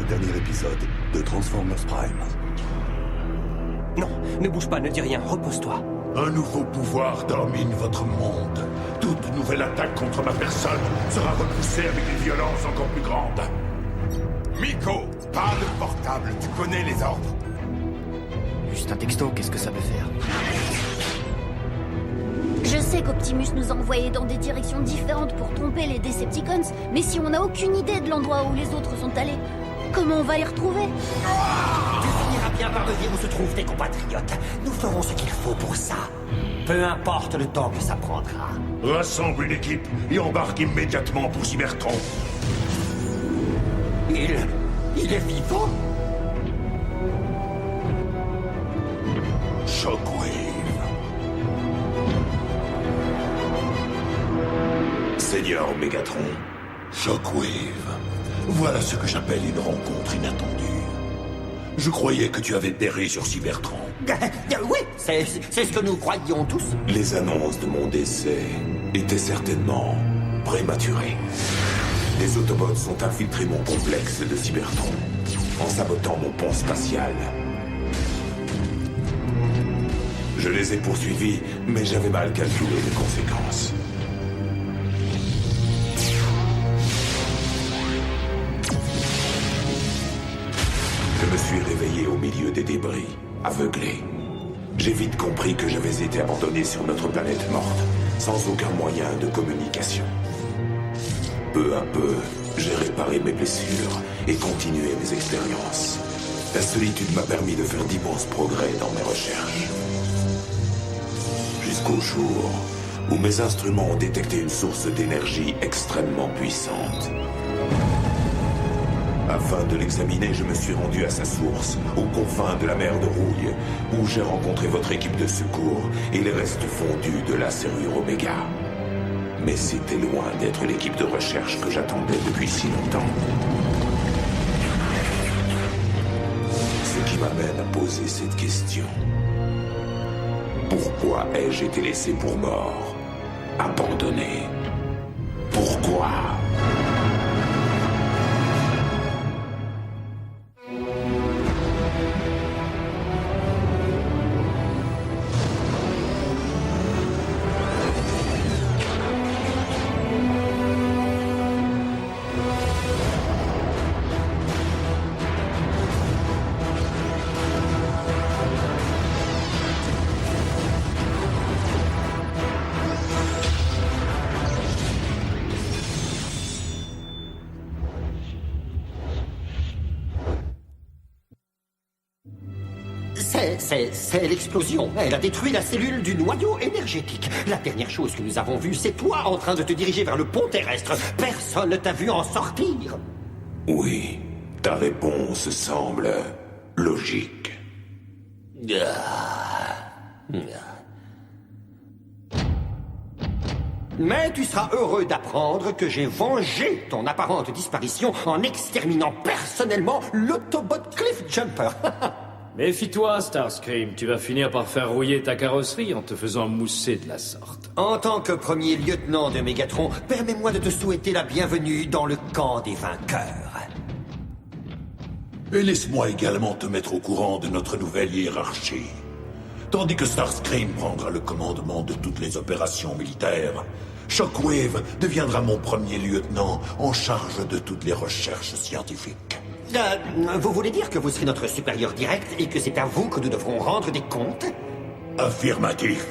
dernier épisode de Transformers Prime. Non, ne bouge pas, ne dis rien, repose-toi. Un nouveau pouvoir domine votre monde. Toute nouvelle attaque contre ma personne sera repoussée avec des violences encore plus grandes. Miko, pas le portable, tu connais les ordres. Juste un texto, qu'est-ce que ça peut faire? Je sais qu'Optimus nous a envoyés dans des directions différentes pour tromper les Decepticons, mais si on n'a aucune idée de l'endroit où les autres sont allés, comment on va les retrouver? Tu finiras bien par deviner où se trouvent tes compatriotes. Nous ferons ce qu'il faut pour ça. Peu importe le temps que ça prendra. Rassemble une équipe et embarque immédiatement pour Cybertron. Il est vivant? Shockwave. Seigneur Megatron. Shockwave. Voilà ce que j'appelle une rencontre inattendue. Je croyais que tu avais péri sur Cybertron. Oui, c'est ce que nous croyions tous. Les annonces de mon décès étaient certainement prématurées. Les Autobots ont infiltré mon complexe de Cybertron en sabotant mon pont spatial. Je les ai poursuivis, mais j'avais mal calculé les conséquences. Je me suis réveillé au milieu des débris, aveuglé. J'ai vite compris que j'avais été abandonné sur notre planète morte, sans aucun moyen de communication. Peu à peu, j'ai réparé mes blessures et continué mes expériences. La solitude m'a permis de faire d'immenses progrès dans mes recherches. Jusqu'au jour où mes instruments ont détecté une source d'énergie extrêmement puissante. Afin de l'examiner, je me suis rendu à sa source, aux confins de la mer de Rouille, où j'ai rencontré votre équipe de secours et les restes fondus de la serrure Oméga. Mais c'était loin d'être l'équipe de recherche que j'attendais depuis si longtemps. Ce qui m'amène à poser cette question. Pourquoi ai-je été laissé pour mort? Abandonné? Pourquoi? C'est l'explosion. Elle a détruit la cellule du noyau énergétique. La dernière chose que nous avons vue, c'est toi en train de te diriger vers le pont terrestre. Personne ne t'a vu en sortir. Oui, ta réponse semble logique. Mais tu seras heureux d'apprendre que j'ai vengé ton apparente disparition en exterminant personnellement l'Autobot Cliffjumper. Méfie-toi, Starscream, tu vas finir par faire rouiller ta carrosserie en te faisant mousser de la sorte. En tant que premier lieutenant de Mégatron, permets-moi de te souhaiter la bienvenue dans le camp des vainqueurs. Et laisse-moi également te mettre au courant de notre nouvelle hiérarchie. Tandis que Starscream prendra le commandement de toutes les opérations militaires, Shockwave deviendra mon premier lieutenant en charge de toutes les recherches scientifiques. Vous voulez dire que vous serez notre supérieur direct et que c'est à vous que nous devrons rendre des comptes? Affirmatif.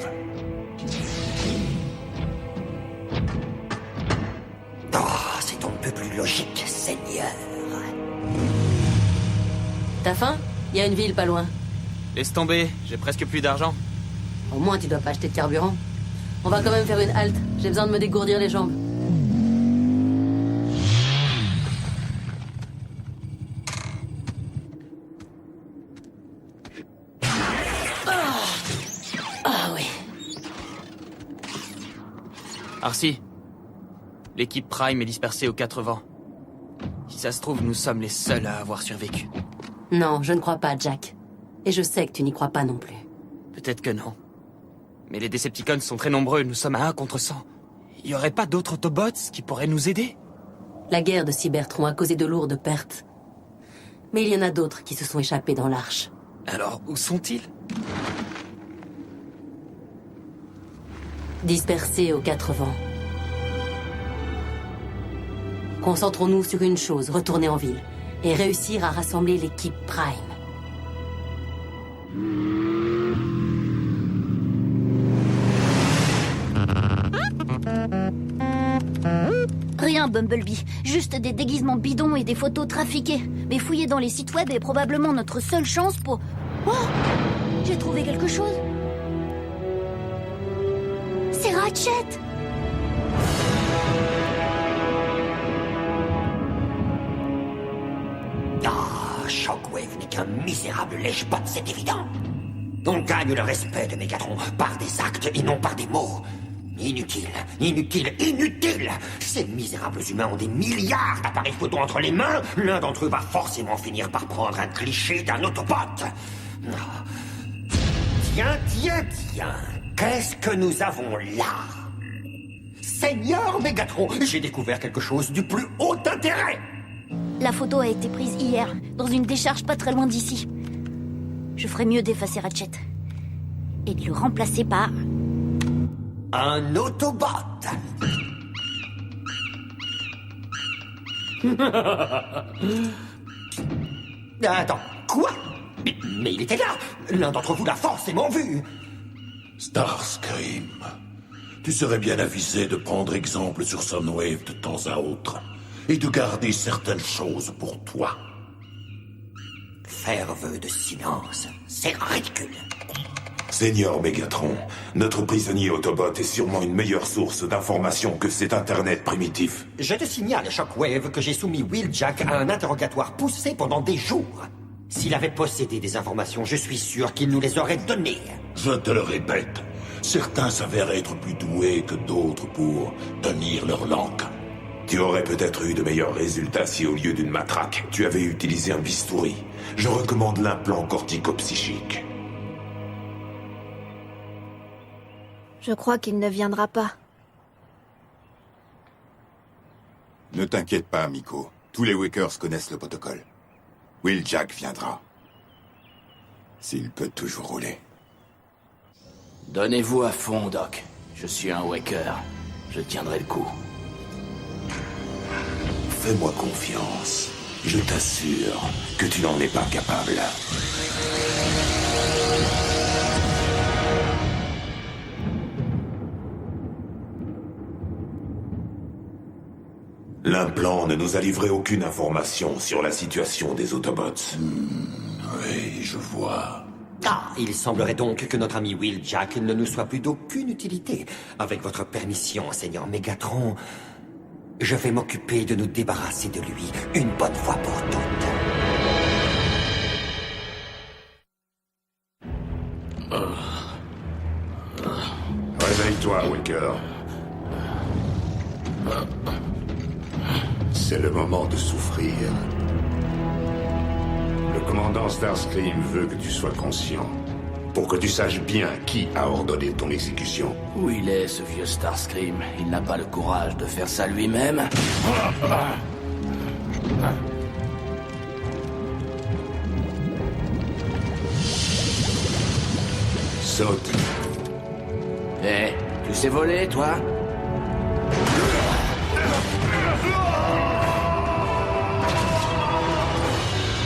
Oh, c'est un peu plus logique, Seigneur. T'as faim? Il y a une ville pas loin. Laisse tomber, j'ai presque plus d'argent. Au moins, tu dois pas acheter de carburant. On va quand même faire une halte. J'ai besoin de me dégourdir les jambes. Ah oui. Arcee, l'équipe Prime est dispersée aux quatre vents. Si ça se trouve, nous sommes les seuls à avoir survécu. Non, je ne crois pas, Jack. Et je sais que tu n'y crois pas non plus. Peut-être que non. Mais les Decepticons sont très nombreux, nous sommes à 1 contre 100. Il y aurait pas d'autres Autobots qui pourraient nous aider? La guerre de Cybertron a causé de lourdes pertes. Mais il y en a d'autres qui se sont échappés dans l'arche. Alors, où sont-ils? Dispersés aux 4 vents. Concentrons-nous sur une chose, retourner en ville. Et réussir à rassembler l'équipe Prime. Rien, Bumblebee. Juste des déguisements bidons et des photos trafiquées. Mais fouiller dans les sites web est probablement notre seule chance pour... Oh! J'ai trouvé quelque chose. C'est Ratchet! Ah, Shockwave n'est qu'un misérable lèche-botte, c'est évident. On gagne le respect de Megatron par des actes et non par des mots. Inutile, inutile, inutile! Ces misérables humains ont des milliards d'appareils photo entre les mains. L'un d'entre eux va forcément finir par prendre un cliché d'un Autobot. Ah. Tiens, tiens, tiens. Qu'est-ce que nous avons là? Seigneur Megatron, j'ai découvert quelque chose du plus haut intérêt. La photo a été prise hier, dans une décharge pas très loin d'ici. Je ferais mieux d'effacer Ratchet. Et de le remplacer par... un Autobot. Attends, quoi? Mais il était là. L'un d'entre vous l'a forcément vu. Starscream, tu serais bien avisé de prendre exemple sur Soundwave de temps à autre et de garder certaines choses pour toi. Faire vœu de silence, c'est ridicule. Seigneur Megatron, notre prisonnier Autobot est sûrement une meilleure source d'informations que cet Internet primitif. Je te signale, Shockwave, que j'ai soumis Wheeljack à un interrogatoire poussé pendant des jours. S'il avait possédé des informations, je suis sûr qu'il nous les aurait données. Je te le répète, certains s'avèrent être plus doués que d'autres pour tenir leur langue. Tu aurais peut-être eu de meilleurs résultats si au lieu d'une matraque, tu avais utilisé un bistouri. Je recommande l'implant cortico-psychique. Je crois qu'il ne viendra pas. Ne t'inquiète pas, Miko. Tous les Wakers connaissent le protocole. Wheeljack viendra. S'il peut toujours rouler. Donnez-vous à fond, Doc. Je suis un Waker. Je tiendrai le coup. Fais-moi confiance. Je t'assure que tu n'en es pas capable. L'implant ne nous a livré aucune information sur la situation des Autobots. Oui, je vois. Ah, il semblerait donc que notre ami Wheeljack ne nous soit plus d'aucune utilité. Avec votre permission, Seigneur Megatron, je vais m'occuper de nous débarrasser de lui une bonne fois pour toutes. Réveille-toi, Waker. C'est le moment de souffrir. Le commandant Starscream veut que tu sois conscient. Pour que tu saches bien qui a ordonné ton exécution. Où il est, ce vieux Starscream? Il n'a pas le courage de faire ça lui-même. Saute. Eh, tu sais voler, toi?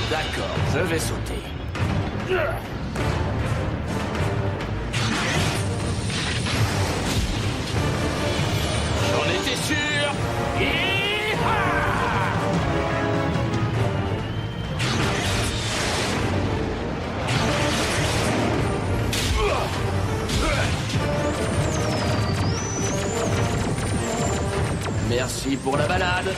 D'accord, je vais sauter. J'en étais sûr. Merci pour la balade.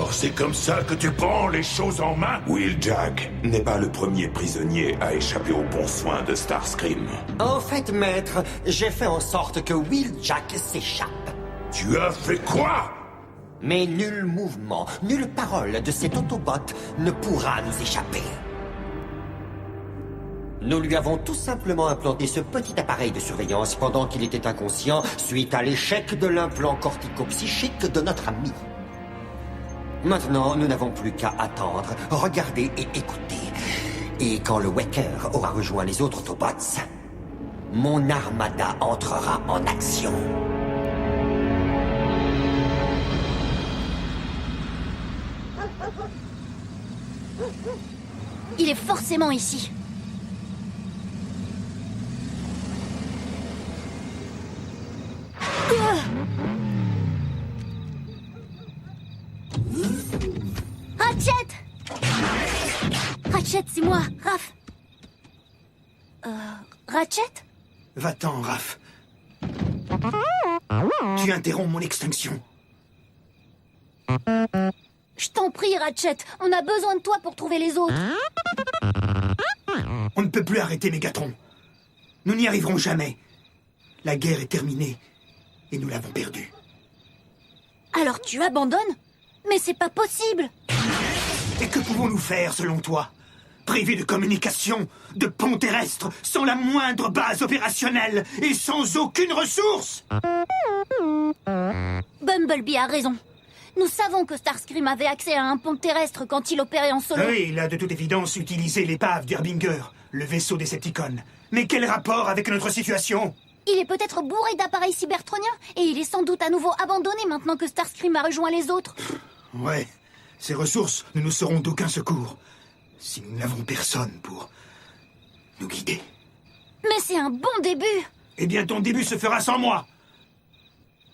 Alors, c'est comme ça que tu prends les choses en main? Wheeljack n'est pas le premier prisonnier à échapper aux bons soins de Starscream. En fait, maître, j'ai fait en sorte que Wheeljack s'échappe. Tu as fait quoi? Mais nul mouvement, nulle parole de cet Autobot ne pourra nous échapper. Nous lui avons tout simplement implanté ce petit appareil de surveillance pendant qu'il était inconscient suite à l'échec de l'implant cortico-psychique de notre ami. Maintenant, nous n'avons plus qu'à attendre, regarder et écouter. Et quand le Waker aura rejoint les autres Autobots, mon armada entrera en action. Il est forcément ici. Ratchet! Ratchet, c'est moi, Raph. Ratchet? Va-t'en, Raph. Tu interromps mon extinction. Je t'en prie, Ratchet. On a besoin de toi pour trouver les autres. On ne peut plus arrêter Mégatron. Nous n'y arriverons jamais. La guerre est terminée et nous l'avons perdue. Alors tu abandonnes? Mais c'est pas possible. Et que pouvons-nous faire, selon toi? Privés de communication, de ponts terrestres, sans la moindre base opérationnelle et sans aucune ressource? Bumblebee a raison. Nous savons que Starscream avait accès à un pont terrestre quand il opérait en solo. Oui, il a de toute évidence utilisé l'épave d'Irbinger, le vaisseau Decepticon. Mais quel rapport avec notre situation? Il est peut-être bourré d'appareils cybertroniens et il est sans doute à nouveau abandonné maintenant que Starscream a rejoint les autres. Ouais, ces ressources ne nous seront d'aucun secours si nous n'avons personne pour nous guider. Mais c'est un bon début. Eh bien, ton début se fera sans moi.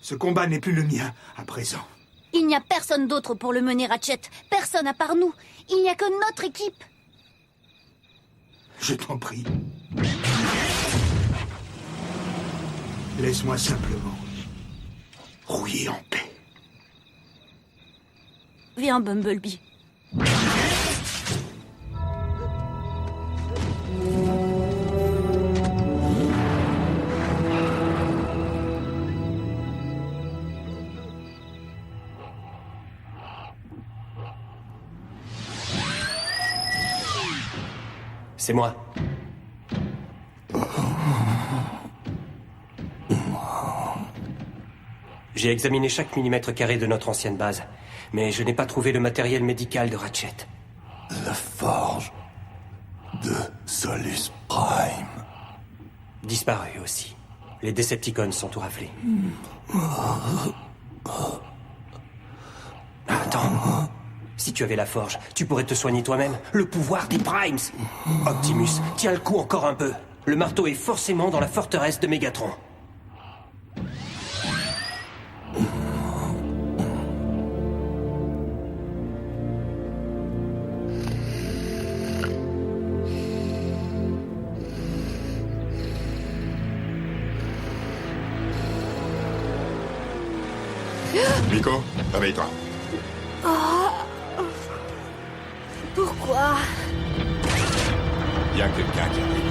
Ce combat n'est plus le mien à présent. Il n'y a personne d'autre pour le mener, Ratchet. Personne à part nous. Il n'y a que notre équipe. Je t'en prie. Laisse-moi simplement rouiller en paix. Viens, Bumblebee. C'est moi. J'ai examiné chaque millimètre carré de notre ancienne base, mais je n'ai pas trouvé le matériel médical de Ratchet. La forge de Solus Prime. Disparu aussi. Les Decepticons sont tout raflés. Attends. Si tu avais la forge, tu pourrais te soigner toi-même. Le pouvoir des Primes. Optimus, tiens le coup encore un peu. Le marteau est forcément dans la forteresse de Mégatron. Nico, réveille-toi. Pourquoi? Il y a quelqu'un qui arrive.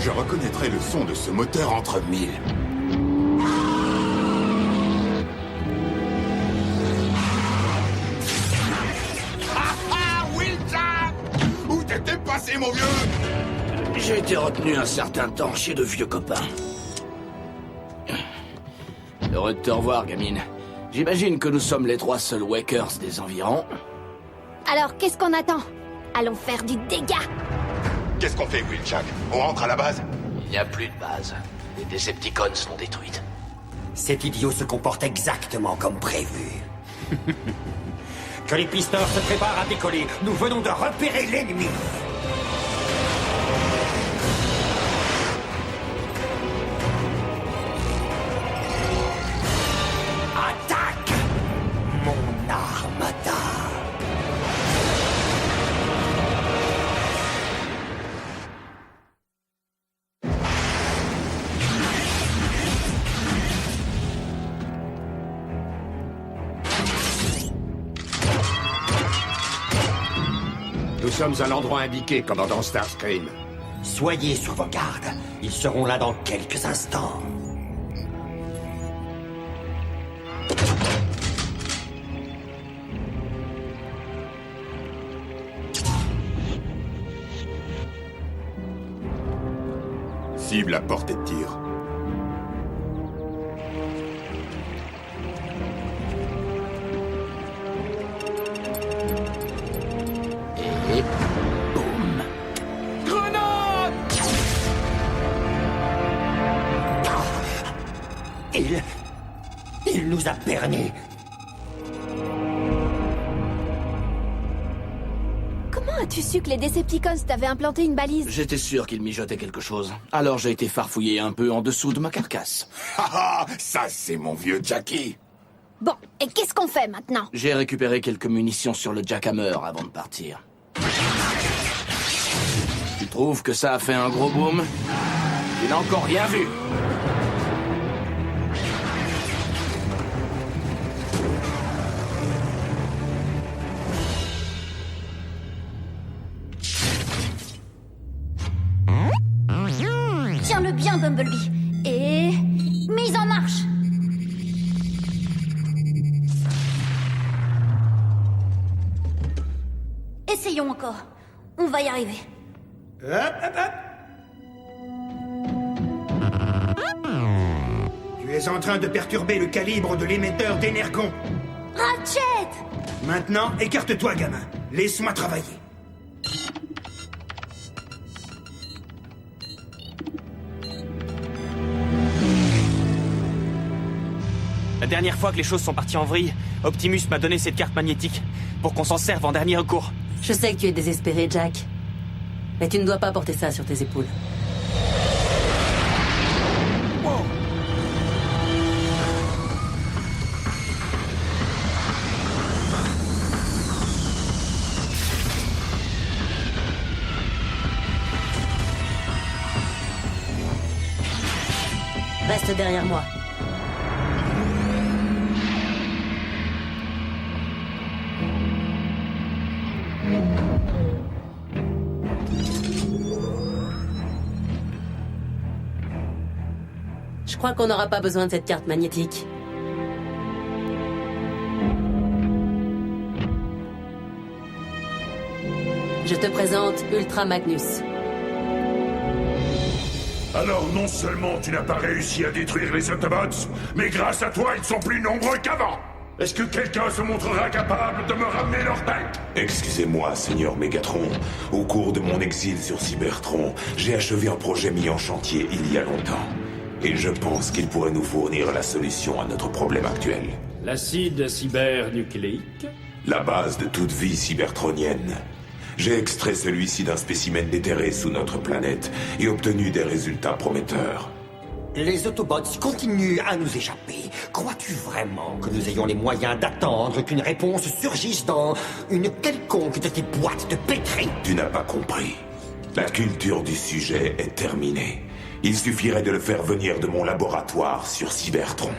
Je reconnaîtrai le son de ce moteur entre mille. Où t'étais passé, mon vieux? J'ai été retenu un certain temps chez de vieux copains. Heureux de te revoir, gamine. J'imagine que nous sommes les trois seuls Wakers des environs. Alors, qu'est-ce qu'on attend? Allons faire du dégât. Qu'est-ce qu'on fait, Wheeljack? On rentre à la base? Il n'y a plus de base. Les Decepticons sont détruites. Cet idiot se comporte exactement comme prévu. Que les pisteurs se préparent à décoller. Nous venons de repérer l'ennemi. Attaque, mon armada. sommes à l'endroit indiqué, commandant Starscream. Soyez sur vos gardes. Ils seront là dans quelques instants. Cible à portée de tir. Et boum. Grenade! Il nous a bernés. Comment as-tu su que les Decepticons t'avaient implanté une balise? J'étais sûr qu'il mijotait quelque chose. Alors j'ai été farfouiller un peu en dessous de ma carcasse. Ah, ça c'est mon vieux Jackie. Bon, et qu'est-ce qu'on fait maintenant? J'ai récupéré quelques munitions sur le Jackhammer avant de partir. Tu trouves que ça a fait un gros boom? Tu n'as encore rien vu. Tiens-le bien, Bumblebee. Et... mise en marche. Essayons encore. On va y arriver. Hop, hop, hop. Tu es en train de perturber le calibre de l'émetteur d'énergon. Ratchet! Maintenant, écarte-toi, gamin. Laisse-moi travailler. La dernière fois que les choses sont parties en vrille, Optimus m'a donné cette carte magnétique pour qu'on s'en serve en dernier recours. Je sais que tu es désespéré, Jack. Mais tu ne dois pas porter ça sur tes épaules. Wow. Reste derrière moi. Je crois qu'on n'aura pas besoin de cette carte magnétique. Je te présente Ultra Magnus. Alors non seulement tu n'as pas réussi à détruire les Autobots, mais grâce à toi ils sont plus nombreux qu'avant. Est-ce que quelqu'un se montrera capable de me ramener leur tête? Excusez-moi, Seigneur Mégatron. Au cours de mon exil sur Cybertron, j'ai achevé un projet mis en chantier il y a longtemps. Et je pense qu'il pourrait nous fournir la solution à notre problème actuel. L'acide cybernucléique? La base de toute vie cybertronienne. J'ai extrait celui-ci d'un spécimen déterré sous notre planète et obtenu des résultats prometteurs. Les Autobots continuent à nous échapper. Crois-tu vraiment que nous ayons les moyens d'attendre qu'une réponse surgisse dans une quelconque de tes boîtes de pétri? Tu n'as pas compris. La culture du sujet est terminée. Il suffirait de le faire venir de mon laboratoire sur Cybertron.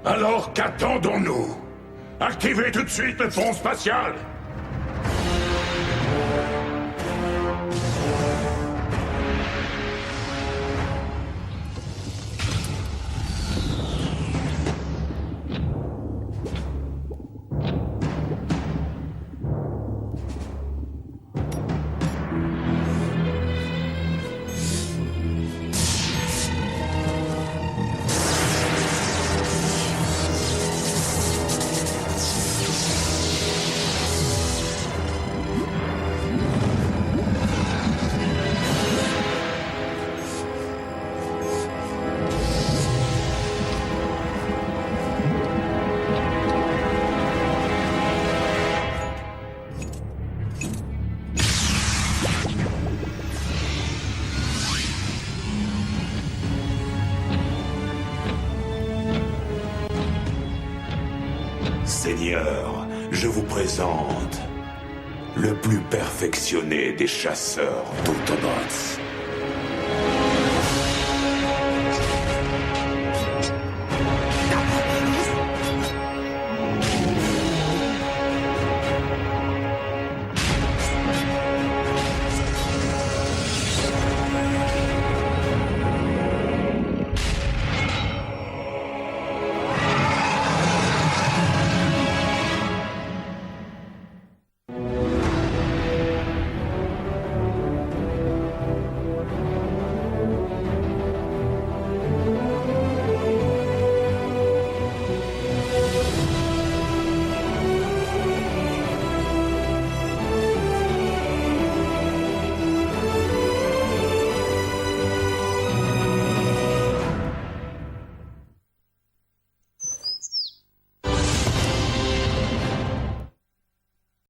Alors qu'attendons-nous? Activez tout de suite le pont spatial! Seigneur, je vous présente le plus perfectionné des chasseurs d'Autobots.